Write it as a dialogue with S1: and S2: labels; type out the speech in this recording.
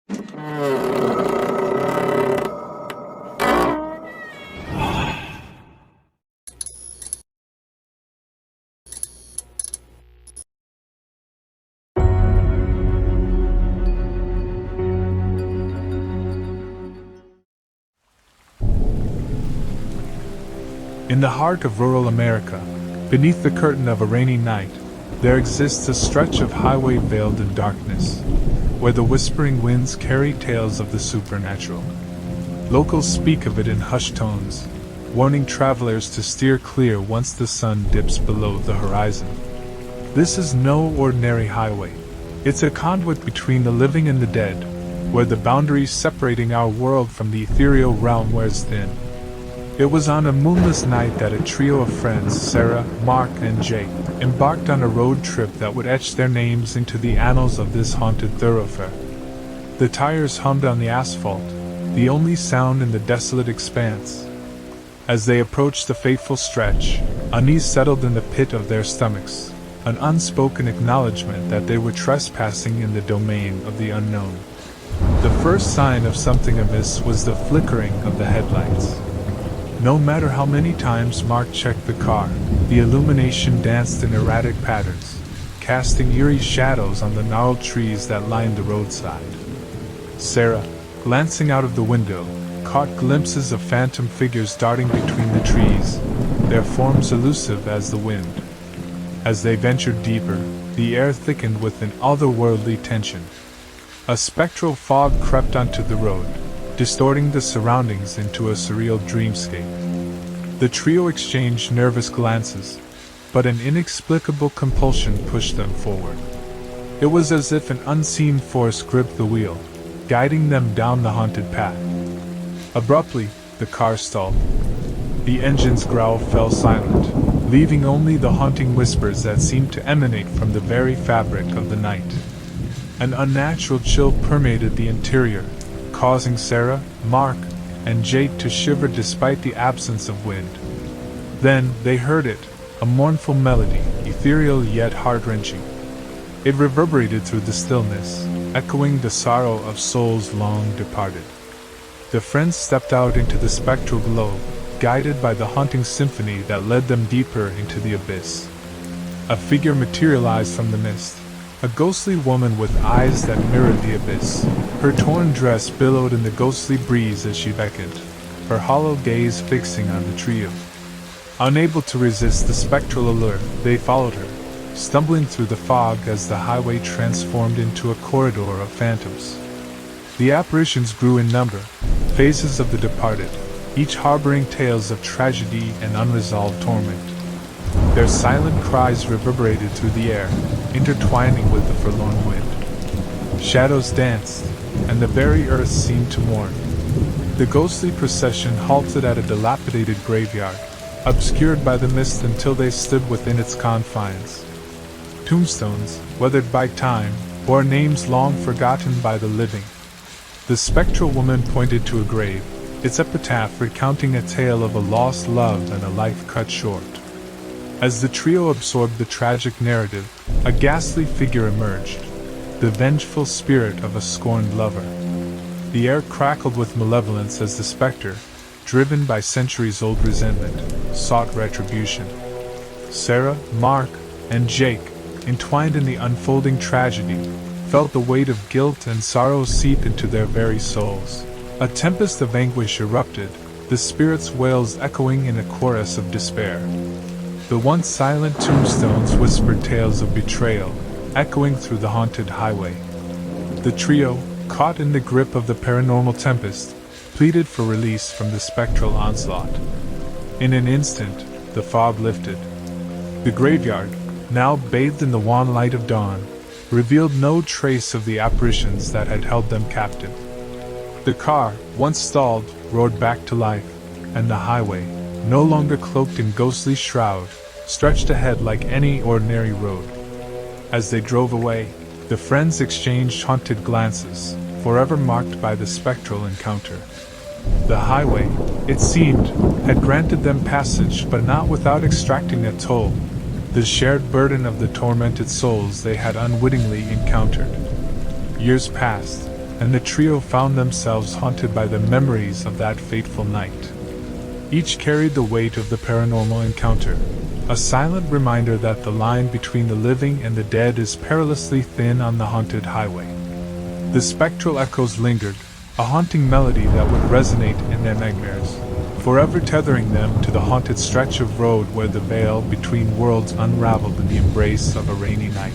S1: In the heart of rural America, beneath the curtain of a rainy night, there exists a stretch of highway veiled in darkness, where the whispering winds carry tales of the supernatural. Locals speak of it in hushed tones, warning travelers to steer clear once the sun dips below the horizon. This is no ordinary highway. It's a conduit between the living and the dead, where the boundaries separating our world from the ethereal realm wears thin. It was on a moonless night that a trio of friends, Sarah, Mark, and Jake, embarked on a road trip that would etch their names into the annals of this haunted thoroughfare. The tires hummed on the asphalt, the only sound in the desolate expanse. As they approached the fateful stretch, unease settled in the pit of their stomachs, an unspoken acknowledgement that they were trespassing in the domain of the unknown. The first sign of something amiss was the flickering of the headlights. No matter how many times Mark checked the car, the illumination danced in erratic patterns, casting eerie shadows on the gnarled trees that lined the roadside. Sarah, glancing out of the window, caught glimpses of phantom figures darting between the trees, their forms elusive as the wind. As they ventured deeper, the air thickened with an otherworldly tension. A spectral fog crept onto the road, distorting the surroundings into a surreal dreamscape. The trio exchanged nervous glances, but an inexplicable compulsion pushed them forward. It was as if an unseen force gripped the wheel, guiding them down the haunted path. Abruptly, the car stalled. The engine's growl fell silent, leaving only the haunting whispers that seemed to emanate from the very fabric of the night. An unnatural chill permeated the interior, causing Sarah, Mark, and Jake to shiver despite the absence of wind. Then they heard it, a mournful melody, ethereal yet heart-wrenching. It reverberated through the stillness, echoing the sorrow of souls long departed. The friends stepped out into the spectral glow, guided by the haunting symphony that led them deeper into the abyss. A figure materialized from the mist, a ghostly woman with eyes that mirrored the abyss. Her torn dress billowed in the ghostly breeze as she beckoned, her hollow gaze fixing on the trio. Unable to resist the spectral allure, they followed her, stumbling through the fog as the highway transformed into a corridor of phantoms. The apparitions grew in number, faces of the departed, each harboring tales of tragedy and unresolved torment. Their silent cries reverberated through the air, intertwining with the forlorn wind. Shadows danced, and the very earth seemed to mourn. The ghostly procession halted at a dilapidated graveyard, obscured by the mist until they stood within its confines. Tombstones, weathered by time, bore names long forgotten by the living. The spectral woman pointed to a grave, its epitaph recounting a tale of a lost love and a life cut short. As the trio absorbed the tragic narrative, a ghastly figure emerged, the vengeful spirit of a scorned lover. The air crackled with malevolence as the specter, driven by centuries-old resentment, sought retribution. Sarah, Mark, and Jake, entwined in the unfolding tragedy, felt the weight of guilt and sorrow seep into their very souls. A tempest of anguish erupted, the spirits' wails echoing in a chorus of despair. The once silent tombstones whispered tales of betrayal, echoing through the haunted highway. The trio, caught in the grip of the paranormal tempest, pleaded for release from the spectral onslaught. In an instant, the fog lifted. The graveyard, now bathed in the wan light of dawn, revealed no trace of the apparitions that had held them captive. The car, once stalled, roared back to life, and the highway, no longer cloaked in ghostly shroud, stretched ahead like any ordinary road. As they drove away, the friends exchanged haunted glances, forever marked by the spectral encounter. The highway, it seemed, had granted them passage, but not without extracting a toll, the shared burden of the tormented souls they had unwittingly encountered. Years passed, and the trio found themselves haunted by the memories of that fateful night. Each carried the weight of the paranormal encounter, a silent reminder that the line between the living and the dead is perilously thin on the haunted highway. The spectral echoes lingered, a haunting melody that would resonate in their nightmares, forever tethering them to the haunted stretch of road where the veil between worlds unraveled in the embrace of a rainy night.